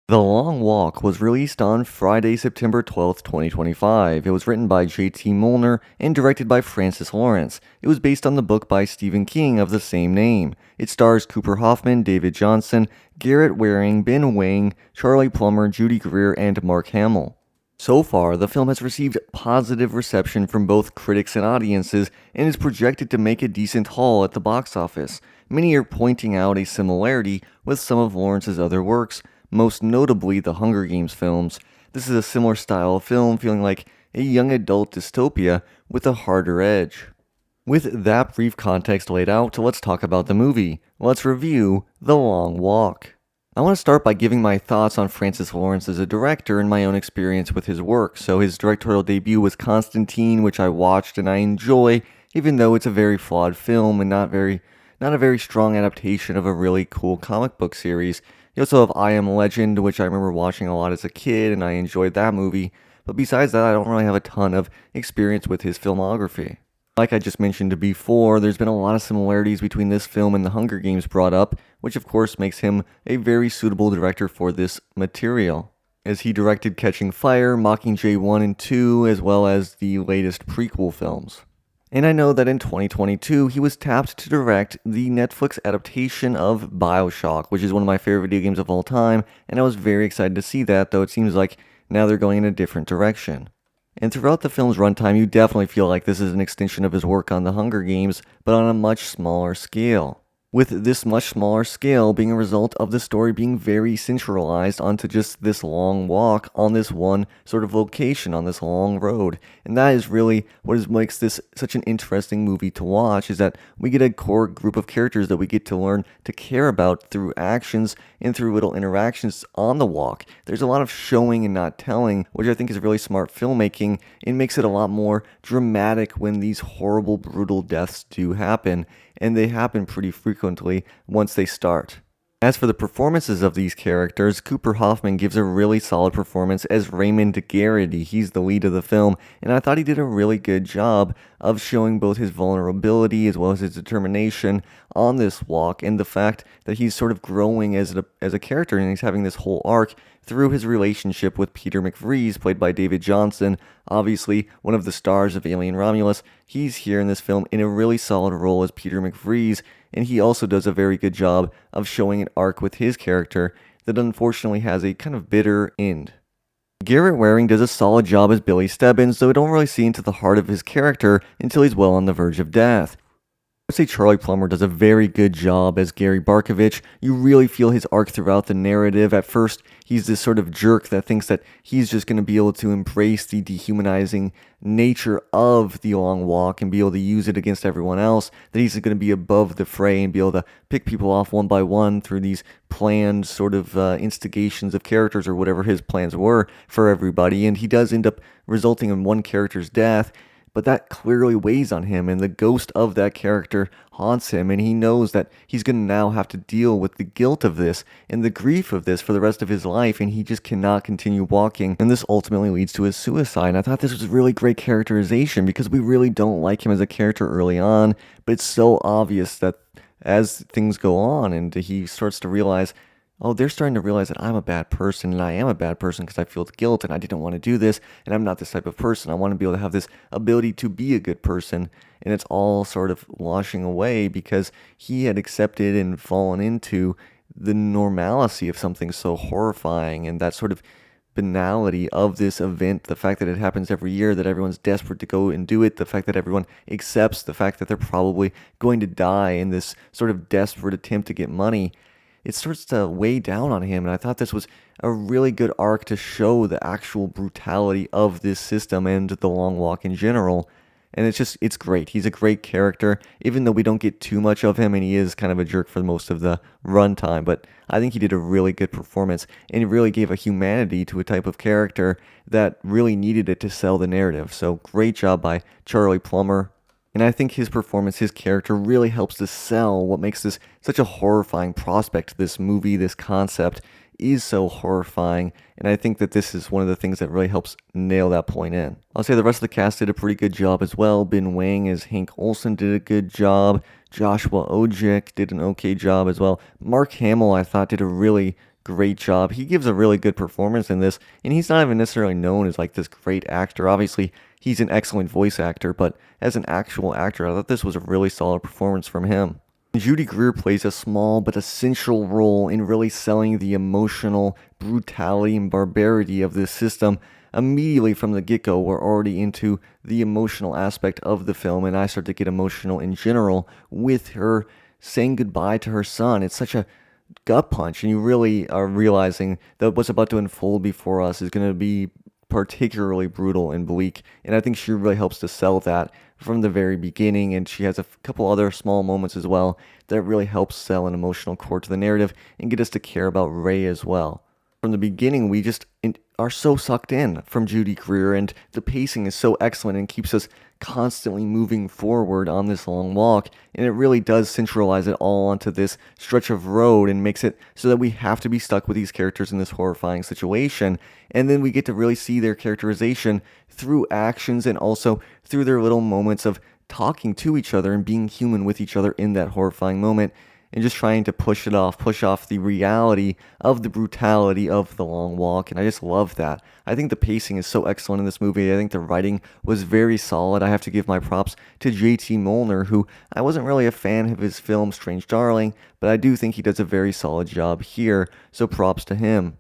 The Long Walk was released on Friday, September 12th, 2025. It was written by J.T. Molnar and directed by Francis Lawrence. It was based on the book by Stephen King of the same name. It stars Cooper Hoffman, David Johnson, Garrett Waring, Ben Wang, Charlie Plummer, Judy Greer, and Mark Hamill. So far, the film has received positive reception from both critics and audiences and is projected to make a decent haul at the box office. Many are pointing out a similarity with some of Lawrence's other works, most notably the Hunger Games films. This is a similar style of film, feeling like a young adult dystopia with a harder edge. With that brief context laid out, let's talk about the movie. Let's review The Long Walk. I want to start by giving my thoughts on Francis Lawrence as a director and my own experience with his work. So his directorial debut was Constantine, which I watched and I enjoy, even though it's a very flawed film and not a very strong adaptation of a really cool comic book series. You also have I Am Legend, which I remember watching a lot as a kid and I enjoyed that movie. But besides that, I don't really have a ton of experience with his filmography. Like I just mentioned before, there's been a lot of similarities between this film and The Hunger Games brought up, which of course makes him a very suitable director for this material, as he directed Catching Fire, Mockingjay 1 and 2, as well as the latest prequel films. And I know that in 2022, he was tapped to direct the Netflix adaptation of BioShock, which is one of my favorite video games of all time, and I was very excited to see that, though it seems like now they're going in a different direction. And throughout the film's runtime, you definitely feel like this is an extension of his work on The Hunger Games, but on a much smaller scale. With this much smaller scale being a result of the story being very centralized onto just this long walk on this one sort of location on this long road. And that is really what makes this such an interesting movie to watch, is that we get a core group of characters that we get to learn to care about through actions and through little interactions on the walk. There's a lot of showing and not telling, which I think is really smart filmmaking and makes it a lot more dramatic when these horrible, brutal deaths do happen. And they happen pretty frequently once they start. As for the performances of these characters, Cooper Hoffman gives a really solid performance as Raymond Garrity. He's the lead of the film, and I thought he did a really good job of showing both his vulnerability as well as his determination on this walk, and the fact that he's sort of growing as a character, and he's having this whole arc through his relationship with Peter McVries, played by David Johnson, obviously one of the stars of Alien Romulus. He's here in this film in a really solid role as Peter McVries, and he also does a very good job of showing an arc with his character that unfortunately has a kind of bitter end. Garrett Waring does a solid job as Billy Stebbins, though we don't really see into the heart of his character until he's well on the verge of death. I would say Charlie Plummer does a very good job as Gary Barkovich. You really feel his arc throughout the narrative. At first, he's this sort of jerk that thinks that he's just going to be able to embrace the dehumanizing nature of the long walk and be able to use it against everyone else, that he's going to be above the fray and be able to pick people off one by one through these planned sort of instigations of characters or whatever his plans were for everybody. And he does end up resulting in one character's death, but that clearly weighs on him, and the ghost of that character haunts him, and he knows that he's going to now have to deal with the guilt of this and the grief of this for the rest of his life, and he just cannot continue walking, and this ultimately leads to his suicide. And I thought this was really great characterization because we really don't like him as a character early on, but it's so obvious that as things go on and he starts to realize, oh, they're starting to realize that I'm a bad person, and I am a bad person because I feel guilt, and I didn't want to do this, and I'm not this type of person. I want to be able to have this ability to be a good person, and it's all sort of washing away because he had accepted and fallen into the normalcy of something so horrifying, and that sort of banality of this event, the fact that it happens every year, that everyone's desperate to go and do it, the fact that everyone accepts the fact that they're probably going to die in this sort of desperate attempt to get money. It starts to weigh down on him, and I thought this was a really good arc to show the actual brutality of this system and the long walk in general. And it's great. He's a great character, even though we don't get too much of him, and he is kind of a jerk for most of the runtime. But I think he did a really good performance, and he really gave a humanity to a type of character that really needed it to sell the narrative. So great job by Charlie Plummer. And I think his performance, his character, really helps to sell what makes this such a horrifying prospect. This movie, this concept is so horrifying, and I think that this is one of the things that really helps nail that point in. I'll say the rest of the cast did a pretty good job as well. Ben Wang as Hank Olson did a good job. Joshua Ojek did an okay job as well. Mark Hamill, I thought, did a really great job. He gives a really good performance in this, and he's not even necessarily known as like this great actor. Obviously, he's an excellent voice actor, but as an actual actor, I thought this was a really solid performance from him. Judy Greer plays a small but essential role in really selling the emotional brutality and barbarity of this system. Immediately from the get-go, we're already into the emotional aspect of the film, and I start to get emotional in general with her saying goodbye to her son. It's such a gut punch, and you really are realizing that what's about to unfold before us is going to be particularly brutal and bleak. And I think she really helps to sell that from the very beginning. And she has a couple other small moments as well that really helps sell an emotional core to the narrative and get us to care about Ray as well. From the beginning, we just are so sucked in from Judy Greer, and the pacing is so excellent and keeps us constantly moving forward on this long walk, and it really does centralize it all onto this stretch of road and makes it so that we have to be stuck with these characters in this horrifying situation, and then we get to really see their characterization through actions and also through their little moments of talking to each other and being human with each other in that horrifying moment, and just trying to push off the reality of the brutality of the long walk. And I just love that. I think the pacing is so excellent in this movie. I think the writing was very solid. I have to give my props to JT Molnar, who I wasn't really a fan of his film Strange Darling, but I do think he does a very solid job here, so props to him.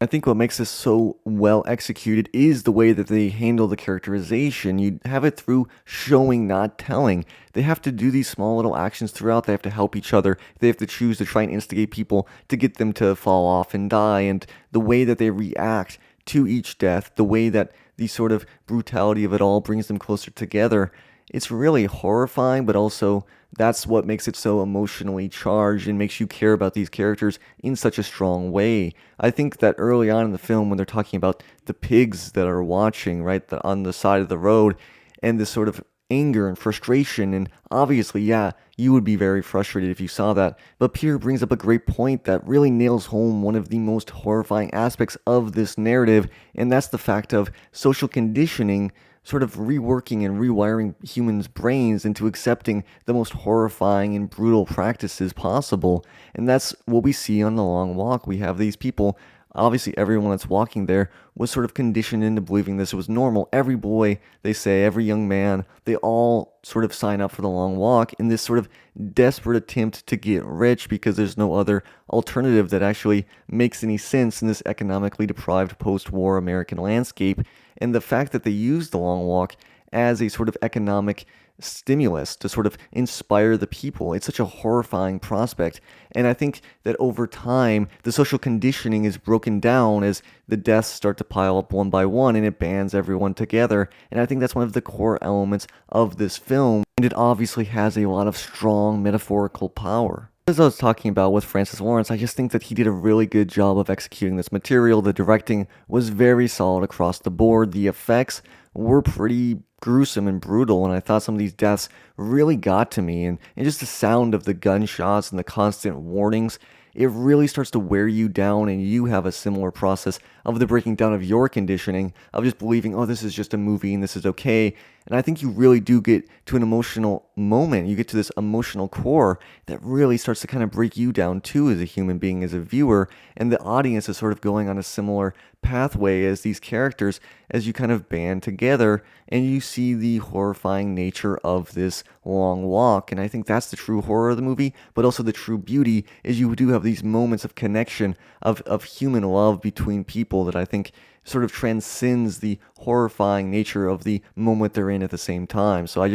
I think what makes this so well executed is the way that they handle the characterization. You have it through showing, not telling. They have to do these small little actions throughout. They have to help each other. They have to choose to try and instigate people to get them to fall off and die. And the way that they react to each death, the way that the sort of brutality of it all brings them closer together, it's really horrifying, but also that's what makes it so emotionally charged and makes you care about these characters in such a strong way. I think that early on in the film, when they're talking about the pigs that are watching, right, on the side of the road, and this sort of anger and frustration, and obviously, yeah, you would be very frustrated if you saw that, but Peter brings up a great point that really nails home one of the most horrifying aspects of this narrative, and that's the fact of social conditioning sort of reworking and rewiring humans' brains into accepting the most horrifying and brutal practices possible. And that's what we see on the long walk. We have these people, obviously everyone that's walking there was sort of conditioned into believing this was normal. Every boy, they say, every young man, they all sort of sign up for the long walk in this sort of desperate attempt to get rich because there's no other alternative that actually makes any sense in this economically deprived post-war American landscape. And the fact that they use the long walk as a sort of economic stimulus to sort of inspire the people, it's such a horrifying prospect. And I think that over time, the social conditioning is broken down as the deaths start to pile up one by one, and it bands everyone together. And I think that's one of the core elements of this film, and it obviously has a lot of strong metaphorical power. As I was talking about with Francis Lawrence, I just think that he did a really good job of executing this material. The directing was very solid across the board. The effects were pretty gruesome and brutal, and I thought some of these deaths really got to me. And just the sound of the gunshots and the constant warnings, it really starts to wear you down, and you have a similar process of the breaking down of your conditioning, of just believing, oh, this is just a movie and this is okay. And I think you really do get to an emotional moment. You get to this emotional core that really starts to kind of break you down too as a human being, as a viewer. And the audience is sort of going on a similar pathway as these characters as you kind of band together and you see the horrifying nature of this long walk. And I think that's the true horror of the movie, but also the true beauty is you do have these moments of connection, of human love between people that I think sort of transcends the horrifying nature of the moment they're in at the same time. So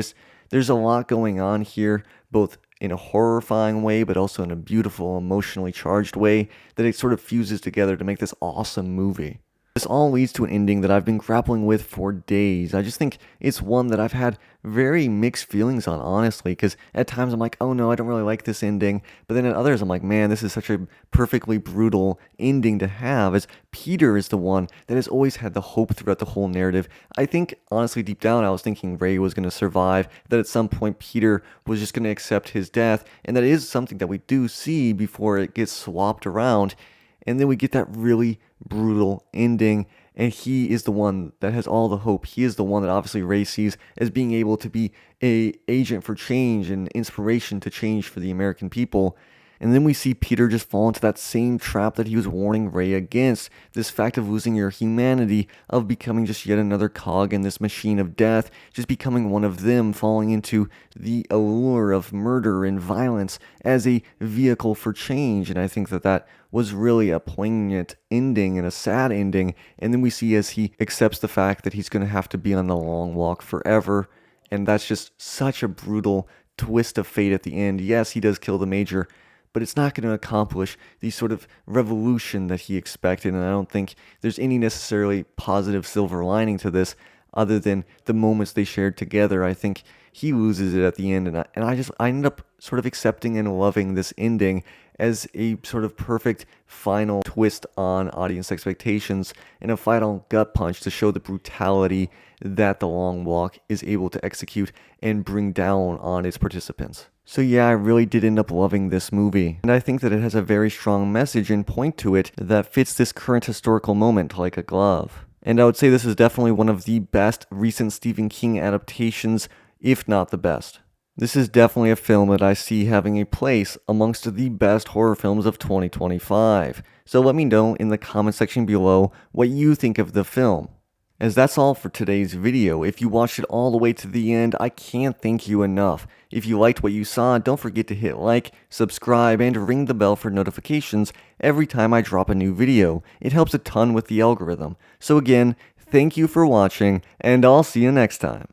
there's a lot going on here, both in a horrifying way, but also in a beautiful, emotionally charged way that it sort of fuses together to make this awesome movie. This all leads to an ending that I've been grappling with for days. I just think it's one that I've had very mixed feelings on, honestly, because at times I'm like, oh no, I don't really like this ending. But then at others, I'm like, man, this is such a perfectly brutal ending to have, as Peter is the one that has always had the hope throughout the whole narrative. I think, honestly, deep down, I was thinking Ray was going to survive, that at some point Peter was just going to accept his death, and that is something that we do see before it gets swapped around. And then we get that really brutal ending, and he is the one that has all the hope. He is the one that obviously Ray sees as being able to be a agent for change and inspiration to change for the American people. And then we see Peter just fall into that same trap that he was warning Rey against. This fact of losing your humanity, of becoming just yet another cog in this machine of death, just becoming one of them, falling into the allure of murder and violence as a vehicle for change. And I think that was really a poignant ending and a sad ending. And then we see as he accepts the fact that he's going to have to be on the long walk forever. And that's just such a brutal twist of fate at the end. Yes, he does kill the Major, but it's not going to accomplish the sort of revolution that he expected. And I don't think there's any necessarily positive silver lining to this other than the moments they shared together. I think he loses it at the end, and I ended up sort of accepting and loving this ending as a sort of perfect final twist on audience expectations and a final gut punch to show the brutality that The Long Walk is able to execute and bring down on its participants. So yeah, I really did end up loving this movie, and I think that it has a very strong message and point to it that fits this current historical moment like a glove. And I would say this is definitely one of the best recent Stephen King adaptations, if not the best. This is definitely a film that I see having a place amongst the best horror films of 2025. So let me know in the comment section below what you think of the film. As that's all for today's video. If you watched it all the way to the end, I can't thank you enough. If you liked what you saw, don't forget to hit like, subscribe, and ring the bell for notifications every time I drop a new video. It helps a ton with the algorithm. So again, thank you for watching, and I'll see you next time.